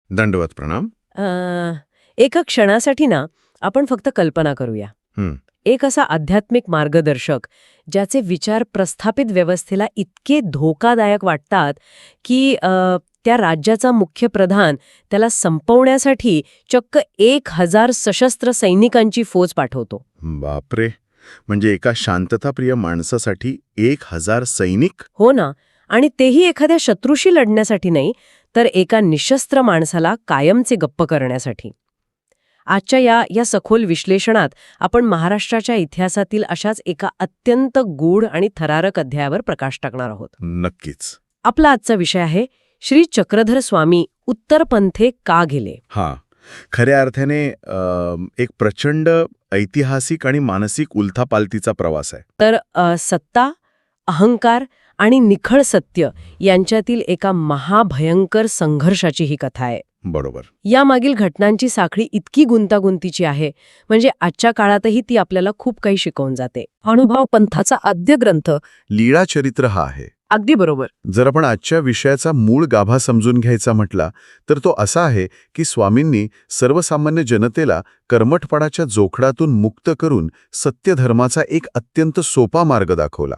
दंडवत प्रणाम. एका क्षणासाठी ना आपण फक्त कल्पना करूया. हं, एक असा आध्यात्मिक मार्गदर्शक ज्याचे विचार प्रस्थापित व्यवस्थेला इतके धोकादायक वाटतात की त्या राज्याचा मुख्य प्रधान त्याला संपवण्यासाठी चक्क 1000 सशस्त्र सैनिकांची फौज पाठवतो. बापरे. म्हणजे एका शांतताप्रिय माणसासाठी 1000 सैनिक? हो ना. आणि तेही एखाद्या शत्रूशी लढण्यासाठी नाही, तर एका निशस्त्र माणसाला कायमचे गप्प करण्यासाठी. आजच्या या सखोल विश्लेषणात आपण महाराष्ट्राच्या इतिहासातील अशाच एका अत्यंत गूढ आणि थरारक अध्यायावर प्रकाश टाकणार आहोत. नक्कीच. आपला आजचा विषय आहे श्री चक्रधर स्वामी उत्तरपंथे का गेले. हां, खऱ्या अर्थाने एक प्रचंड ऐतिहासिक आणि मानसिक उलथापालतीचा प्रवास आहे. तर सत्ता, अहंकार आणि निखळ सत्य यांच्यातील एका महाभयंकर संघर्षाची ही कथा आहे. बरोबर. यामागील घटनांची साखळी इतकी गुंतागुंतीची आहे म्हणजे आजच्या काळातही ती आपल्याला खूप काही शिकवून जाते. अनुभव पंथाचा आद्य ग्रंथ. लीळाचरित्र हा आहे. अगदी बरोबर. जर आपण आजच्या विषयाचा मूळ गाभा समजून घ्यायचा म्हटला तर तो असा आहे की स्वामींनी सर्वसामान्य जनतेला कर्मठपणाच्या जोखडातून मुक्त करून सत्यधर्माचा एक अत्यंत सोपा मार्ग दाखवला.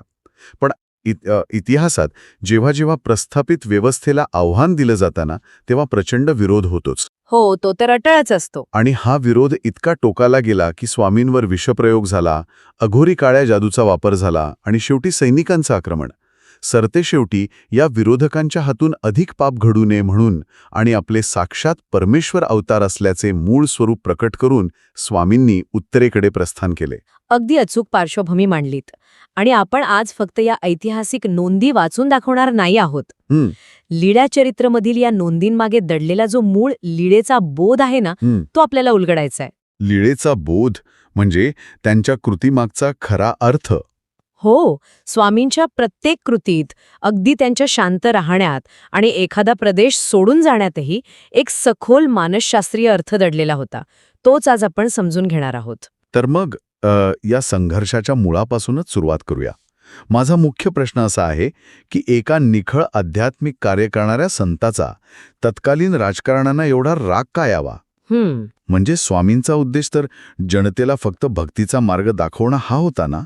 पण इतिहासात जेव्हा जेव्हा प्रस्थापित व्यवस्थेला आव्हान दिलं जाताना तेव्हा प्रचंड विरोध होतोच. हो, तो तर अटळच असतो. आणि हा विरोध इतका टोकाला गेला की स्वामींवर विषप्रयोग झाला, अघोरी काळ्या जादूचा वापर झाला आणि शेवटी सैनिकांचं आक्रमण. सरतेशेवटी या विरोधकांच्या हातून अधिक पाप घडू नये म्हणून आणि आपले साक्षात परमेश्वर अवतार असल्याचे मूळ स्वरूप प्रकट करून स्वामींनी उत्तरेकडे प्रस्थान केले. अगदी अचूक पार्श्वभूमी मांडलीत. आणि आपण आज फक्त या ऐतिहासिक नोंदी वाचून दाखवणार नाही आहोत. लीळाचरित्रमधील या नोंदींमागे दडलेला जो मूळ लीळेचा बोध आहे ना, तो आपल्याला उलगडायचा आहे. लीळेचा बोध म्हणजे त्यांच्या कृतीमागचा खरा अर्थ. हो, स्वामींच्या प्रत्येक कृतीत, अगदी त्यांच्या शांत राहण्यात आणि एखादा प्रदेश सोडून जाण्यातही एक सखोल मानसशास्त्रीय अर्थ दडलेला होता. तोच आज आपण समजून घेणार आहोत. तर मग या संघर्षाच्या मुळापासूनच सुरुवात करूया. माझा मुख्य प्रश्न असा आहे की एका निखळ आध्यात्मिक कार्य करणाऱ्या संताचा तत्कालीन राजकारणांना एवढा राग का यावा? म्हणजे स्वामींचा उद्देश तर जनतेला फक्त भक्तीचा मार्ग दाखवणं हा होता ना,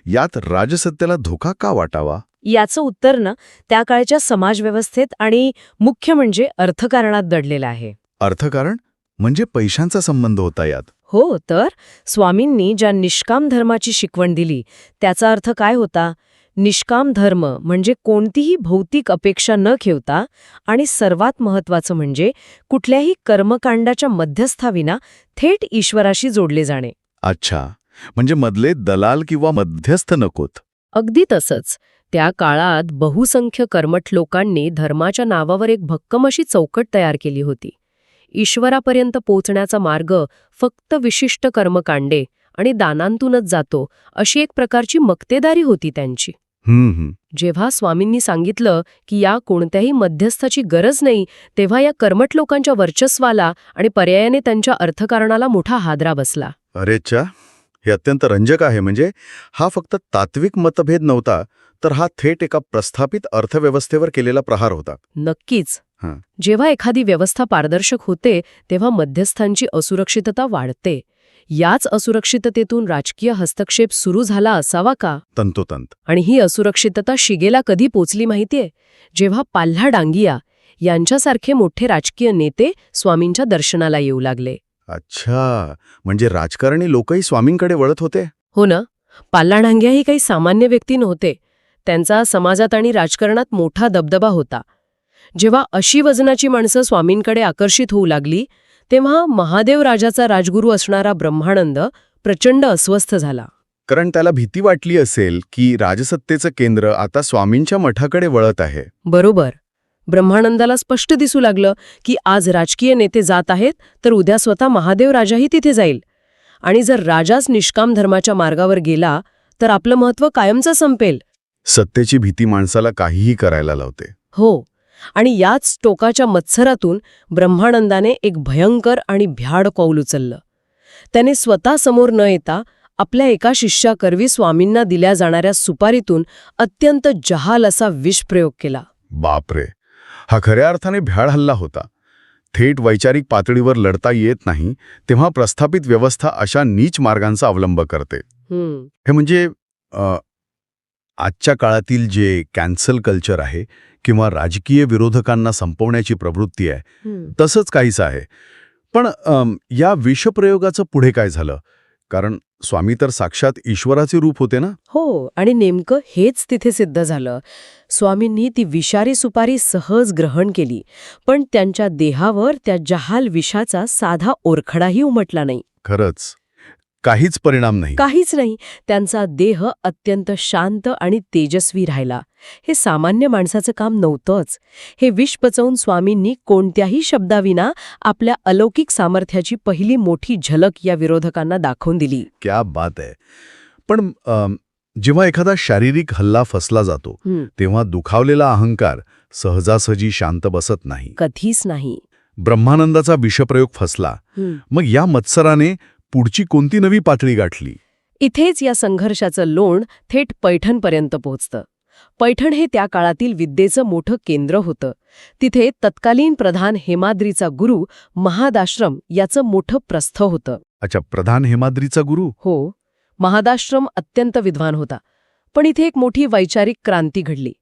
यात राजसत्तेला धोका का वाटावा? याचं उत्तर ना त्या काळच्या समाजव्यवस्थेत आणि मुख्य म्हणजे अर्थकारणात दडलेलं आहे. अर्थकारण म्हणजे पैशांचा संबंध होता यात? हो, तर स्वामींनी ज्या निष्काम धर्माची शिकवण दिली त्याचा अर्थ काय होता? निष्काम धर्म म्हणजे कोणतीही भौतिक अपेक्षा न ठेवता आणि सर्वात महत्वाचं म्हणजे कुठल्याही कर्मकांडाच्या मध्यस्थाविना थेट ईश्वराशी जोडले जाणे. अच्छा, म्हणजे मधले दलाल किंवा मध्यस्थ नकोत. अगदी तसंच. त्या काळात बहुसंख्य कर्मठ लोकांनी धर्माच्या नावावर एक भक्कम अशी चौकट तयार केली होती. ईश्वरापर्यंत पोचण्याचा मार्ग फक्त विशिष्ट कर्मकांडे आणि दानांतूनच जातो अशी एक प्रकारची मक्तेदारी होती त्यांची. जेव्हा स्वामींनी सांगितलं की या कोणत्याही मध्यस्थाची गरज नाही, तेव्हा या कर्मठ लोकांच्या वर्चस्वाला आणि पर्यायाने त्यांच्या अर्थकारणाला मोठा हादरा बसला. अरेच्छा, हे अत्यंत रंजक आहे. म्हणजे हा फक्त तात्विक मतभेद नव्हता, तर हा थेट एका प्रस्थापित अर्थव्यवस्थेवर केलेला प्रहार होता. नक्कीच. जेव्हा एखादी व्यवस्था पारदर्शक होते तेव्हा मध्यस्थांची असुरक्षितता वाढते. याच असुरक्षिततेतून राजकीय हस्तक्षेप सुरू झाला असावा का? तंतोतंत. आणि ही असुरक्षितता शिगेला कधी पोचली माहितीये? जेव्हा पाल्हा डांगिया यांच्यासारखे मोठे राजकीय नेते स्वामींच्या दर्शनाला येऊ लागले. अच्छा, म्हणजे राजकारणी लोकही स्वामींकडे वळत होते? हो ना. पाल्हा डांगिया ही काही सामान्य व्यक्ती नव्हते. त्यांचा समाजात आणि राजकारणात मोठा दबदबा होता. जेव्हा अशी वजनाची माणसं स्वामींकडे आकर्षित होऊ लागली तेव्हा महादेव राजाचा राजगुरू असणारा ब्रह्मानंद प्रचंड अस्वस्थ झाला. कारण त्याला भीती वाटली असेल की राजसत्तेचं केंद्र आता स्वामींच्या मठाकडे वळत आहे. बरोबर. ब्रह्मानंदाला स्पष्ट दिसू लागलं की आज राजकीय नेते जात आहेत तर उद्या स्वतः महादेव राजाही तिथे जाईल. आणि जर राजाच निष्काम धर्माच्या मार्गावर गेला तर आपलं महत्त्व कायमचं संपेल. सत्तेची भीती माणसाला काहीही करायला लावते. हो. आणि याच टोकाच्या मत्सरातून ब्रह्मानंदाने एक भयंकर आणि भ्याड पाऊल उचललं. त्याने स्वतः समोर न येता आपल्या एका शिष्याकरवी स्वामींना दिल्या जाणाऱ्या सुपारीतून अत्यंत जहाल असा विषप्रयोग केला. बापरे, हा खऱ्या अर्थाने भ्याड हल्ला होता. थेट वैचारिक पातळीवर लढता येत नाही तेव्हा प्रस्थापित व्यवस्था अशा नीच मार्गांचा अवलंब करते. हे म्हणजे आजच्या काळातील जे कॅन्सल कल्चर आहे किंवा राजकीय विरोधकांना संपवण्याची प्रवृत्ती आहे तसंच काहीच आहे. पण या विषप्रयोगाचं पुढे काय झालं? कारण स्वामी तर साक्षात ईश्वराचे रूप होते ना. हो, आणि नेमकं हेच तिथे सिद्ध झालं. स्वामींनी ती विषारी सुपारी सहज ग्रहण केली, पण त्यांच्या देहावर त्या जहाल विषाचा साधा ओरखडाही उमटला नाही. खरंच काहीच परिणाम नाही. काहीच नाही. त्यांचा देह अत्यंत शांत आणि तेजस्वी राहिला. हे सामान्य माणसाचं काम नव्हतंच. हे विष पचवून स्वामींनी कोणत्याही शब्दाविना आपल्या अलौकिक सामर्थ्याची पहिली मोठी झलक या विरोधकांना दाखवून दिली. क्या बात आहे. पण जेव्हा एखादा शारीरिक हल्ला फसला जातो तेव्हा दुखावलेला अहंकार सहजासहजी शांत बसत नाही. कधीच नाही. ब्रह्मानंदाचा विषप्रयोग फसला. मग या मत्सराने पुढची कोणती नवी पातळी गाठली? इथेच या संघर्षाचं लोण थेट पैठणपर्यंत पोहोचतं. पैठण हे त्या काळातील विद्येचं मोठं केंद्र होतं. तिथे तत्कालीन प्रधान हेमाद्रीचा गुरु महादाश्रम याचं मोठं प्रस्थ होतं. अच्छा, प्रधान हेमाद्रीचा गुरु? हो. महादाश्रम अत्यंत विद्वान होता. पण इथे एक मोठी वैचारिक क्रांती घडली.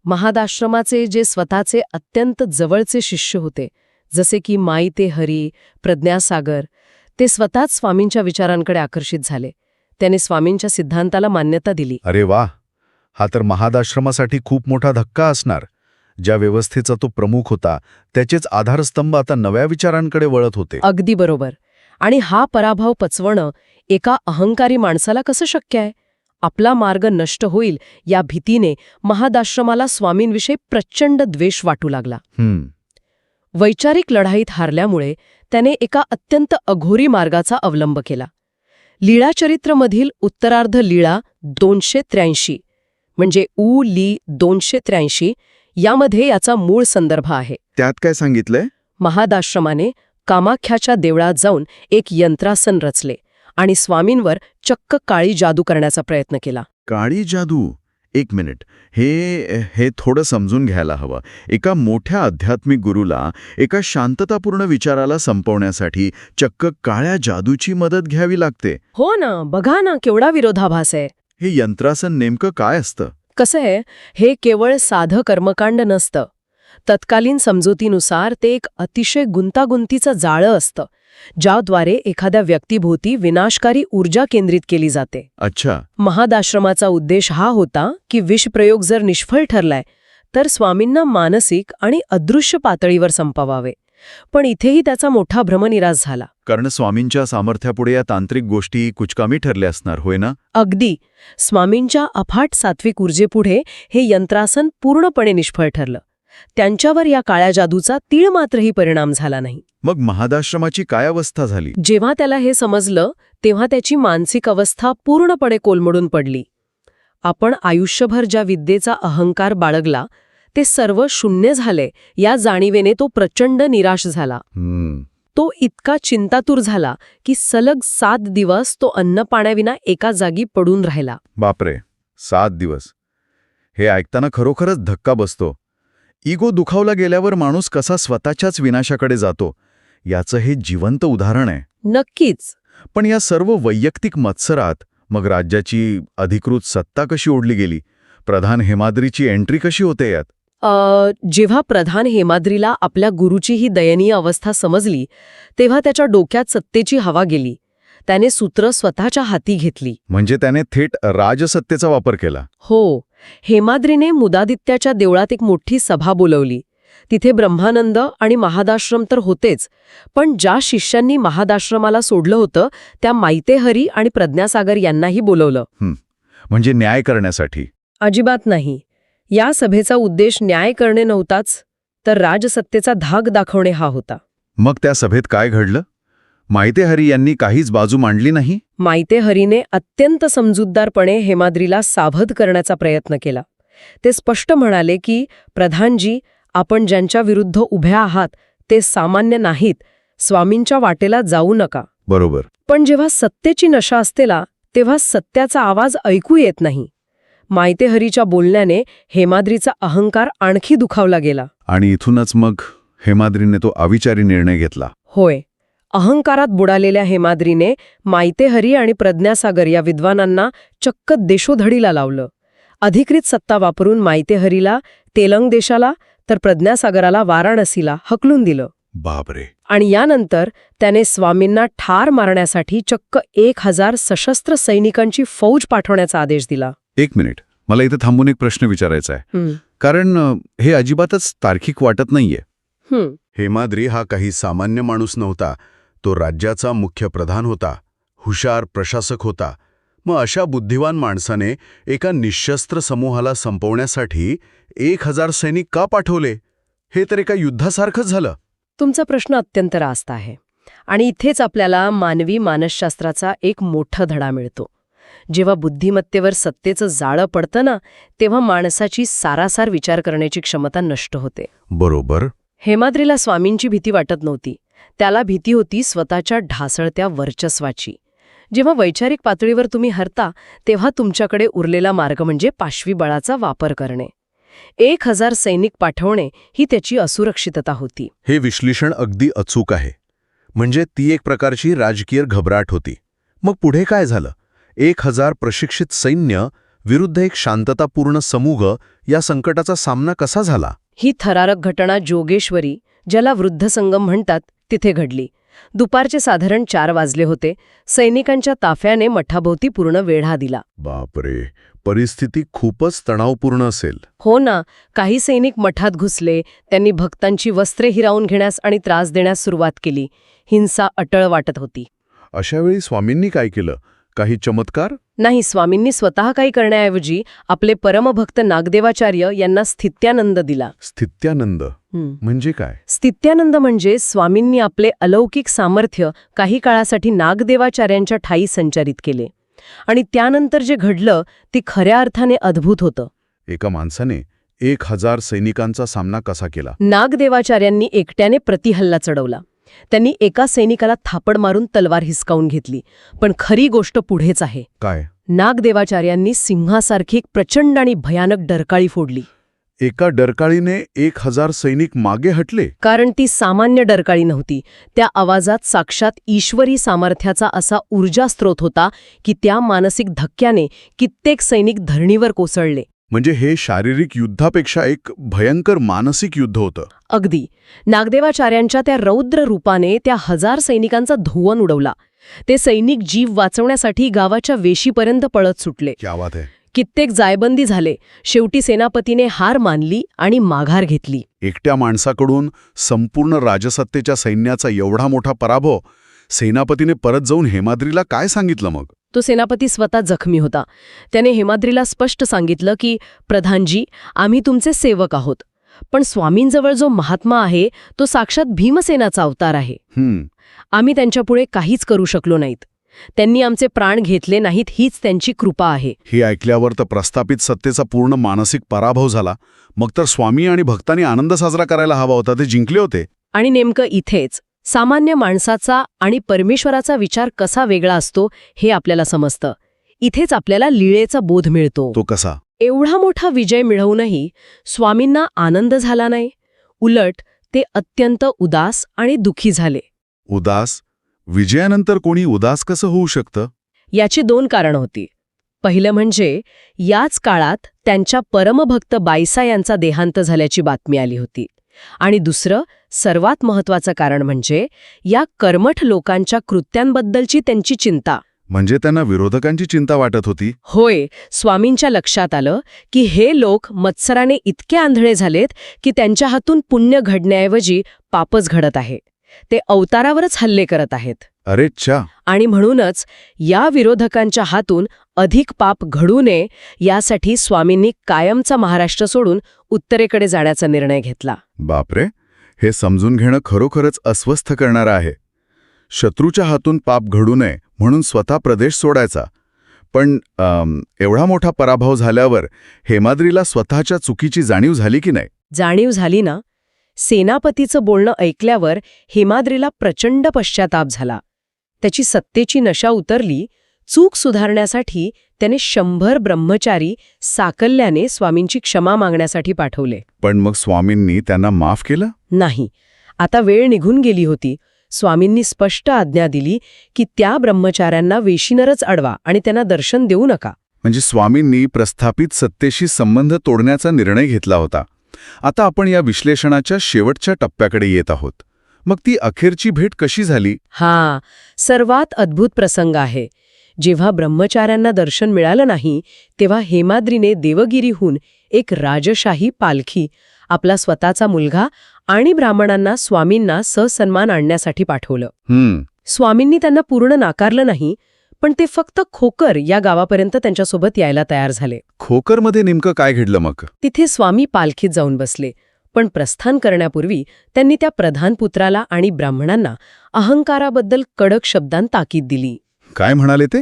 महादाश्रमाचे जे स्वतःचे अत्यंत जवळचे शिष्य होते, जसे की माईते हरी, प्रज्ञासागर, ते स्वतःच स्वामींच्या विचारांकडे आकर्षित झाले. त्याने स्वामींच्या सिद्धांताला मान्यता दिली. अरे वा, हा तर महादाश्रमासाठी खूप मोठा धक्का असणार. ज्या व्यवस्थेचा तो प्रमुख होता त्याचेच आधारस्तंभ आता नव्या विचारांकडे वळत होते. अगदी बरोबर. आणि हा पराभव पचवणं एका अहंकारी माणसाला कसं शक्य आहे? आपला मार्ग नष्ट होईल या भीतीने महादाश्रमाला स्वामींविषयी प्रचंड द्वेष वाटू लागला. वैचारिक लढाईत हारल्यामुळे त्याने एका अत्यंत अघोरी मार्गाचा अवलंब केला. लीळाचरित्रमधील उत्तरार्ध लीळा 283 म्हणजे ली 283 यामध्ये याचा मूळ संदर्भ आहे. त्यात काय सांगितलंय? महादाश्रमाने कामाख्याच्या देवळात जाऊन एक यंत्रासन रचले आणि स्वामींवर चक्क काळी जादू करण्याचा प्रयत्न केला. काळी जादू? एक मिनिट, हे थोडं समजून घ्यायला हवं. एका मोठ्या आध्यात्मिक गुरुला एका शांततापूर्ण विचाराला संपवण्यासाठी चक्क काळ्या जादूची मदत घ्यावी लागते. हो ना, बघा ना केवढा विरोधाभास आहे. हे यंत्रासन नेमकं काय असतं? कसं आहे, हे केवळ साधं कर्मकांड नसतं. तत्कालीन समजुतीनुसार ते एक अतिशय गुंतागुंतीचं जाळं असतं, ज्याद्वारे एखाद्या व्यक्तीभोवती विनाशकारी ऊर्जा केंद्रित केली जाते. अच्छा. महादाश्रमाचा उद्देश हा होता की विषप्रयोग जर निष्फळ ठरलाय तर स्वामींना मानसिक आणि अदृश्य पातळीवर संपवावे. पण इथेही त्याचा मोठा भ्रमनिरास झाला. कारण स्वामींच्या सामर्थ्यापुढे या तांत्रिक गोष्टी कुचकामी ठरल्या असणार, होय ना? अगदी. स्वामींच्या अफाट सात्विक ऊर्जेपुढे हे यंत्रासन पूर्णपणे निष्फळ ठरलं. त्यांच्यावर या काळ्या जादूचा तीळ मात्रही परिणाम झाला नाही. मग महादाश्रमाची काय अवस्था झाली? जेव्हा त्याला हे समजलं तेव्हा त्याची मानसिक अवस्था पूर्णपणे कोलमडून पडली. आपण आयुष्यभर ज्या विद्येचा अहंकार बाळगला ते सर्व शून्य झाले या जाणीवेने तो प्रचंड निराश झाला. तो इतका चिंतातूर झाला की सलग 7 दिवस तो अन्नपाण्याविना एका जागी पडून राहिला. बापरे, 7 दिवस. हे ऐकताना खरोखरच धक्का बसतो. इगो दुखावला गेल्यावर माणूस कसा स्वतःच्याच विनाशाकडे जातो याचं हे जिवंत उदाहरण आहे. नक्कीच. पण या सर्व वैयक्तिक मत्सरात मग राज्याची अधिकृत सत्ता कशी ओढली गेली? प्रधान हेमाद्रीची एंट्री कशी होते यात? जेव्हा प्रधान हेमाद्रीला आपल्या गुरुची ही दयनीय अवस्था समजली तेव्हा त्याच्या डोक्यात सत्तेची हवा गेली. त्याने सूत्र स्वतःच्या हाती घेतली. म्हणजे त्याने थेट राजसत्तेचा वापर केला? हो. हेमाद्रीने मुदादित्याच्या देवळात एक मोठी सभा बोलवली. तिथे ब्रह्मानंद आणि महादाश्रम तर होतेच, पण ज्या शिष्यांनी महादाश्रमाला सोडलं होतं त्या माईतेहरी आणि प्रज्ञासागर यांनाही बोलवलं. म्हणजे न्याय करण्यासाठी? अजिबात नाही. या सभेचा उद्देश न्याय करणे नव्हताच, तर राजसत्तेचा धाक दाखवणे हा होता. मग त्या सभेत काय घडलं? माईतेहरी यांनी काहीच बाजू मांडली नाही? माईतेहरीने अत्यंत समजूतदारपणे हेमाद्रीला सावध करण्याचा प्रयत्न केला. ते स्पष्ट म्हणाले की प्रधानजी, आपण ज्यांच्या विरुद्ध उभ्या आहात ते सामान्य नाहीत, स्वामींच्या वाटेला जाऊ नका. बरोबर. पण जेव्हा सत्तेची नशा असतेला तेव्हा सत्याचा आवाज ऐकू येत नाही. माईतेहरीच्या बोलण्याने हेमाद्रीचा अहंकार आणखी दुखावला गेला. आणि इथूनच मग हेमाद्रीने तो अविचारी निर्णय घेतला. होय. अहंकारात बुडालेल्या हेमाद्रीने मायतेहरी आणि प्रज्ञासागर या विद्वानांना चक्क देशोधडीला लावलं. अधिकृत सत्ता वापरून मायतेहरीला तेलंग देशाला तर प्रज्ञासागराला वाराणसीला हकलून दिलं. बापरे. आणि यानंतर त्याने स्वामींना ठार मारण्यासाठी चक्क 1000 सशस्त्र सैनिकांची फौज पाठवण्याचा आदेश दिला. एक मिनिट, मला इथे थांबून एक प्रश्न विचारायचा आहे. कारण हे अजिबातच तार्किक वाटत नाहीये. हेमाद्री हा काही सामान्य माणूस नव्हता. तो राज्याचा मुख्य प्रधान होता, हुशार प्रशासक होता. मग अशा बुद्धिवान माणसाने एका निशस्त्र समूहाला संपवण्यासाठी 1000 सैनिक का पाठवले? हे तर एका युद्धासारखंच झालं. तुमचा प्रश्न अत्यंत रास्त आहे. आणि इथेच आपल्याला मानवी मानसशास्त्राचा एक मोठा धडा मिळतो. जेव्हा बुद्धिमत्तेवर सत्तेचं जाळं पडतं ना, तेव्हा माणसाची सारासार विचार करण्याची क्षमता नष्ट होते. बरोबर. हेमाद्रीला स्वामींची भीती वाटत नव्हती. त्याला भीती होती स्वतःच्या ढासळत्या वर्चस्वाची. जेव्हा वैचारिक पातळीवर तुम्ही हरता, तेव्हा तुमच्याकडे उरलेला मार्ग म्हणजे पाशवी बळाचा वापर करणे. 1000 सैनिक पाठवणे ही त्याची असुरक्षितता होती. हे विश्लेषण अगदी अचूक आहे. म्हणजे ती एक प्रकारची राजकीय घबराट होती. मग पुढे काय झालं? 1000 प्रशिक्षित सैन्य विरुद्ध एक शांततापूर्ण समूह, या संकटाचा सामना कसा झाला? ही थरारक घटना जोगेश्वरी, ज्याला वृद्ध संगम म्हणतात, तिथे घडली. दुपारचे साधारण 4 वाजले होते. सैनिकांच्या ताफ्याने मठाभोवती पूर्ण वेढा दिला. बापरे, परिस्थिती खूपच तणावपूर्ण असेल. हो ना. काही सैनिक मठात घुसले. त्यांनी भक्तांची वस्त्रे हिरावून घेण्यास आणि त्रास देण्यास सुरुवात केली. हिंसा अटळ वाटत होती. अशा वेळी स्वामींनी काय केलं? काही चमत्कार? नाही. स्वामींनी स्वतः काही करण्याऐवजी आपले परमभक्त नागदेवाचार्य यांना स्थित्यानंद दिला. स्थित्यानंद म्हणजे काय? स्थित्यानंद म्हणजे स्वामींनी आपले अलौकिक सामर्थ्य काही काळासाठी नागदेवाचार्यांच्या ठायी संचारित केले. आणि त्यानंतर जे घडलं ते खऱ्या अर्थाने अद्भुत होतं. एका माणसाने 1000 सैनिकांचा सामना कसा केला? नागदेवाचार्यांनी एकट्याने प्रतिहल्ला चढवला. त्यांनी एका सैनिकाला थापड मारून तलवार हिसकावून घेतली. पण खरी गोष्ट पुढेच आहे. काय? नागदेवाचार्यांनी सिंहासारखी एक प्रचंड आणि भयानक डरकाळी फोडली. एका डरकाळीने 1000 सैनिक मागे हटले? कारण ती सामान्य डरकाळी नव्हती. त्या आवाजात साक्षात ईश्वरी सामर्थ्याचा असा ऊर्जा स्रोत होता की त्या मानसिक धक्क्याने कित्येक सैनिक धरणीवर कोसळले. म्हणजे हे शारीरिक युद्धापेक्षा एक भयंकर मानसिक युद्ध होतं. अगदी. नागदेवाचार्यांच्या त्या रौद्र रूपाने त्या 1000 सैनिकांचा धुवन उडवला. ते सैनिक जीव वाचवण्यासाठी गावाच्या वेशीपर्यंत पळत सुटले. क्या बात आहे. कित्येक जायबंदी झाले. शेवटी सेनापतीने हार मानली आणि माघार घेतली. एकट्या माणसाकडून संपूर्ण राजसत्तेच्या सैन्याचा एवढा मोठा पराभव. सेनापतीने परत जाऊन हेमाद्रीला काय सांगितलं मग? तो सेनापती स्वतः जखमी होता. त्याने हेमाद्रीला स्पष्ट सांगितलं की, प्रधानजी, आम्ही तुमचे सेवक आहोत. पण स्वामींजवळ जो महात्मा आहे तो साक्षात भीमसेनाचा अवतार आहे. आम्ही त्यांच्यापुढे काहीच करू शकलो नाहीत. त्यांनी आमचे प्राण घेतले नाहीत, हीच त्यांची कृपा आहे. हे ऐकल्यावर तर प्रस्थापित सत्तेचा पूर्ण मानसिक पराभव झाला. मग तर स्वामी आणि भक्तांनी आनंद साजरा करायला हवा होता. ते जिंकले होते. आणि नेमकं इथेच सामान्य माणसाचा आणि परमेश्वराचा विचार कसा वेगळा असतो हे आपल्याला समजतं. इथेच आपल्याला लीळेचा बोध मिळतो. तो कसा? एवढा मोठा विजय मिळवूनही स्वामींना आनंद झाला नाही. उलट ते अत्यंत उदास आणि दुःखी झाले. उदास? विजयानंतर कोणी उदास कसं होऊ शकतं? याची 2 कारणं होती. पहिलं म्हणजे याच काळात त्यांच्या परमभक्त बाईसा यांचा देहांत झाल्याची बातमी आली होती. आणि दुसरं, सर्वात महत्वाचं कारण म्हणजे या कर्मठ लोकांच्या कृत्यांबद्दलची त्यांची चिंता. म्हणजे त्यांना विरोधकांची चिंता वाटत होती? होय. स्वामींच्या लक्षात आलं की हे लोक मत्सराने इतके आंधळे झालेत की त्यांच्या हातून पुण्य घडण्याऐवजी पापच घडत आहे. ते अवतारावरच हल्ले करत आहेत. अरे च्छा. आणि म्हणूनच या विरोधकांच्या हातून अधिक पाप घडू नये यासाठी स्वामींनी कायमचा महाराष्ट्र सोडून उत्तरेकडे जाण्याचा निर्णय घेतला. बापरे, हे समजून घेणं खरोखरच अस्वस्थ करणारं आहे. शत्रूच्या हातून पाप घडू नये म्हणून स्वतः प्रदेश सोडायचा. पण एवढा मोठा पराभव झाल्यावर हेमाद्रीला स्वतःच्या चुकीची जाणीव झाली की नाही? जाणीव झाली ना. सेनापतीचं बोलणं ऐकल्यावर हेमाद्रीला प्रचंड पश्चाताप झाला. त्याची सत्तेची नशा उतरली. चूक सुधारण्यासाठी त्याने 100 ब्रह्मचारी साकल्याने स्वामींची क्षमा मागण्यासाठी पाठवले. पण मग स्वामींनी त्यांना माफ केलं? नाही. आता वेळ निघून गेली होती. स्वामींनी स्पष्ट आज्ञा दिली की त्या ब्रह्मचाऱ्यांना वेशीनरच अडवा आणि त्यांना दर्शन देऊ नका. म्हणजे स्वामींनी प्रस्थापित सत्तेशी संबंध तोडण्याचा निर्णय घेतला होता. आता आपण या विश्लेषणाच्या शेवटच्या टप्प्याकडे येत आहोत. मग ती अखेरची भेट कशी झाली? हा सर्वात अद्भुत प्रसंग आहे. जेव्हा ब्रह्मचाऱ्यांना दर्शन मिळालं नाही तेव्हा हेमाद्रीने देवगिरीहून एक राजशाही पालखी, आपला स्वतःचा मुलगा आणि ब्राह्मणांना स्वामींना ससन्मान आणण्यासाठी पाठवलं. स्वामींनी त्यांना पूर्ण नाकारलं नाही, पण ते फक्त खोकर या गावापर्यंत त्यांच्यासोबत यायला तयार झाले. खोकरमध्ये नेमकं काय घडलं मग? तिथे स्वामी पालखीत जाऊन बसले, पण प्रस्थान करण्यापूर्वी त्यांनी त्या प्रधान पुत्राला आणि ब्राह्मणांना अहंकाराबद्दल कडक शब्दांत ताकीद दिली. काय म्हणाले ते?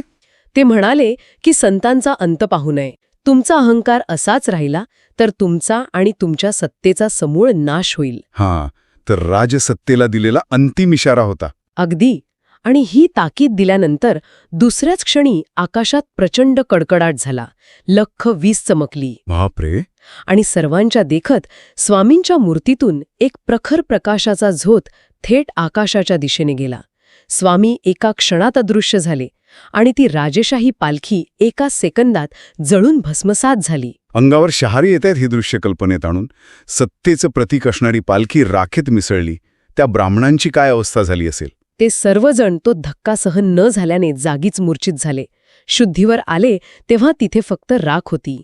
ते म्हणाले की संतांचा अंत पाहू नये. तुमचा अहंकार असाच राहिला तर तुमचा आणि तुमच्या सत्तेचा समूळ नाश होईल. हां, तर राजसत्तेला दिलेला अंतिम इशारा होता. अगदी. आणि ही ताकीद दिल्यानंतर दुसऱ्याच क्षणी आकाशात प्रचंड कडकडाट झाला. लख्ख वीज चमकली. बापरे! आणि सर्वांच्या देखत स्वामींच्या मूर्तीतून एक प्रखर प्रकाशाचा झोत थेट आकाशाच्या दिशेने गेला. स्वामी एका क्षणात अदृश्य झाले आणि ती राजेशाही पालखी एका सेकंदात जळून भस्मसात झाली. अंगावर शहारी येतात ही दृश्य कल्पनेत आणून. सत्तेचं प्रतीक असणारी पालखी राखेत मिसळली. त्या ब्राह्मणांची काय अवस्था झाली असेल? ते सर्वजण तो धक्का सहन न झाल्याने जागीच मूर्छित झाले. शुद्धीवर आले तेव्हा तिथे फक्त राख होती.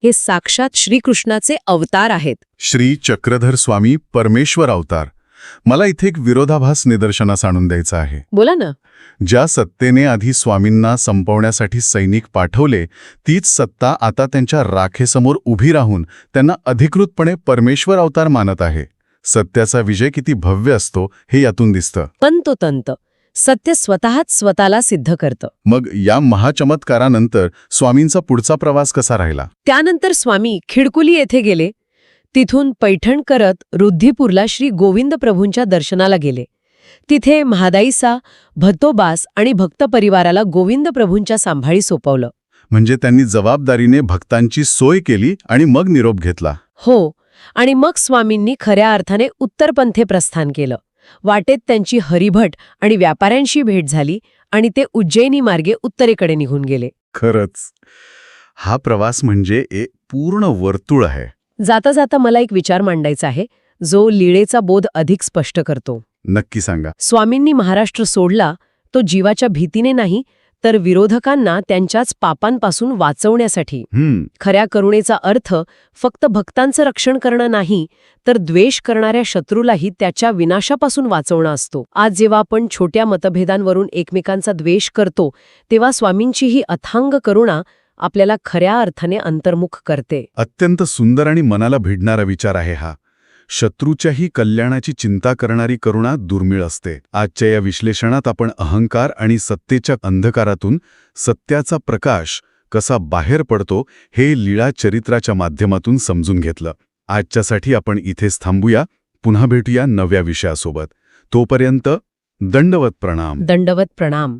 हे साक्षात श्रीकृष्णाचे अवतार आहेत. श्री चक्रधर स्वामी परमेश्वर अवतार. मला इथे एक विरोधाभास निदर्शनास आणून द्यायचा आहे. बोला ना. ज्या सत्तेने आधी स्वामींना संपवण्यासाठी सैनिक पाठवले, तीच सत्ता आता त्यांच्या राखेसमोर उभी राहून त्यांना अधिकृतपणे परमेश्वर अवतार मानत आहे. सत्याचा विजय किती भव्य असतो हे यातून दिसतं. तंतोतंत सत्य स्वतःच स्वतःला सिद्ध करतं. मग या महाचमत्कारानंतर स्वामींचा पुढचा प्रवास कसा राहिला? त्यानंतर स्वामी खिडकुली येथे गेले. तिथून पैठण करत रुद्धीपूरला श्री गोविंद प्रभूंच्या दर्शनाला गेले. तिथे महादाईसा, भत्तोबास आणि भक्त परिवाराला गोविंद प्रभूंच्या सांभाळी सोपवलं. म्हणजे त्यांनी जबाबदारीने भक्तांची सोय केली आणि मग निरोप घेतला. हो. आणि मग स्वामींनी खऱ्या अर्थाने उत्तरपंथे प्रस्थान केलं. वाटेत त्यांची हरिभट आणि व्यापाऱ्यांशी भेट झाली आणि ते उज्जैनी मार्गे उत्तरेकडे निघून गेले. खरंच हा प्रवास म्हणजे एक पूर्ण वर्तुळ आहे. जाता जाता मला एक विचार मांडायचा आहे, जो लीळेचा बोध अधिक स्पष्ट करतो. नक्की सांगा. स्वामींनी महाराष्ट्र सोडला तो जीवाच्या भीतीने नाही, तर विरोधकांना त्यांच्याच पापांपासून वाचवण्यासाठी. खऱ्या करुणेचा अर्थ फक्त भक्तांचं रक्षण करणं नाही, तर द्वेष करणाऱ्या शत्रूलाही त्याच्या विनाशापासून वाचवणं असतो. आज जेव्हा आपण छोट्या मतभेदांवरून एकमेकांचा द्वेष करतो, तेव्हा स्वामींची ही अथांग करुणा आपल्याला खऱ्या अर्थाने अंतर्मुख करते. अत्यंत सुंदर आणि मनाला भिडणारा विचार आहे हा. शत्रूच्याही कल्याणाची चिंता करणारी करुणा दुर्मिळ असते. आजच्या या विश्लेषणात आपण अहंकार आणि सत्तेच्या अंधकारातून सत्याचा प्रकाश कसा बाहेर पडतो हे लीळा चरित्राच्या माध्यमातून समजून घेतलं. आजच्यासाठी आपण इथेच थांबूया. पुन्हा भेटूया नव्या विषयासोबत. तोपर्यंत दंडवत प्रणाम. दंडवत प्रणाम.